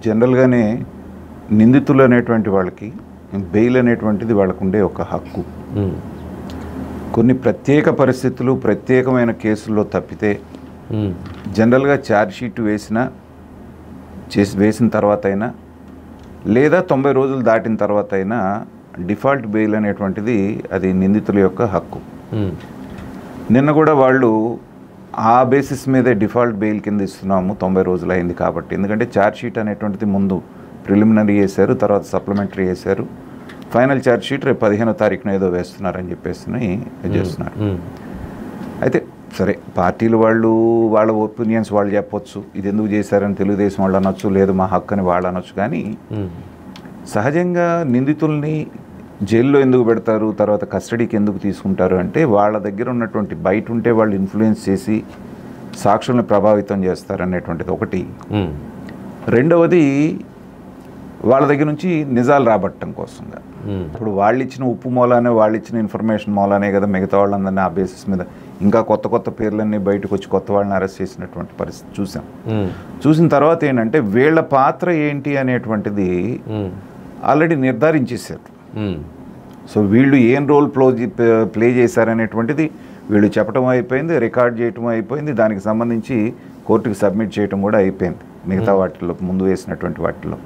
జనరల్గానే నిందితులు అనేటువంటి వాళ్ళకి బెయిల్ అనేటువంటిది వాళ్ళకు ఉండే ఒక హక్కు. కొన్ని ప్రత్యేక పరిస్థితులు ప్రత్యేకమైన కేసుల్లో తప్పితే జనరల్గా ఛార్జ్షీట్ వేసిన తర్వాత అయినా లేదా 90 రోజులు దాటిన తర్వాత అయినా డిఫాల్ట్ బెయిల్ అనేటువంటిది అది నిందితుల యొక్క హక్కు. నిన్న కూడా వాళ్ళు ఆ బేసిస్ మీదే డిఫాల్ట్ బెయిల్ కింద ఇస్తున్నాము 90 రోజులు అయింది కాబట్టి. ఎందుకంటే ఛార్జ్షీట్ అనేటువంటిది ముందు ప్రిలిమినరీ వేశారు, తర్వాత సప్లిమెంటరీ వేశారు, ఫైనల్ ఛార్జ్షీట్ రేపు 15వ తారీఖున ఏదో వేస్తున్నారని చెప్పేసి చేస్తున్నారు. అయితే సరే, పార్టీలు వాళ్ళు వాళ్ళ ఒపీనియన్స్ వాళ్ళు చెప్పొచ్చు, ఇది ఎందుకు చేశారని తెలుగుదేశం వాళ్ళు అనొచ్చు, లేదు మా హక్కు అని వాళ్ళు అనొచ్చు. కానీ సహజంగా నిందితుల్ని జైల్లో ఎందుకు పెడతారు, తర్వాత కస్టడీకి ఎందుకు తీసుకుంటారు అంటే వాళ్ళ దగ్గర ఉన్నటువంటి బయట ఉంటే వాళ్ళు ఇన్ఫ్లుయెన్స్ చేసి సాక్షుల్ని ప్రభావితం చేస్తారు అనేటువంటిది ఒకటి. రెండవది వాళ్ళ దగ్గర నుంచి నిజాలు రాబట్టడం కోసంగా. ఇప్పుడు వాళ్ళు ఇచ్చిన ఉప్పు మూలానే, వాళ్ళు ఇచ్చిన ఇన్ఫర్మేషన్ మూలానే కదా మిగతా వాళ్ళందరినీ ఆ బేసిస్ మీద ఇంకా కొత్త కొత్త పేర్లన్నీ బయటకు వచ్చి కొత్త వాళ్ళని అరెస్ట్ చేసినటువంటి పరిస్థితి చూసాం. చూసిన తర్వాత ఏంటంటే వీళ్ళ పాత్ర ఏంటి అనేటువంటిది ఆల్రెడీ నిర్ధారించేశారు. సో వీళ్ళు ఏం రోల్ ప్లే చేశారనేటువంటిది వీళ్ళు చెప్పడం అయిపోయింది, రికార్డ్ చేయటం అయిపోయింది, దానికి సంబంధించి కోర్టుకి సబ్మిట్ చేయటం కూడా అయిపోయింది మిగతా వాటిల్లో, ముందు వేసినటువంటి వాటిల్లో.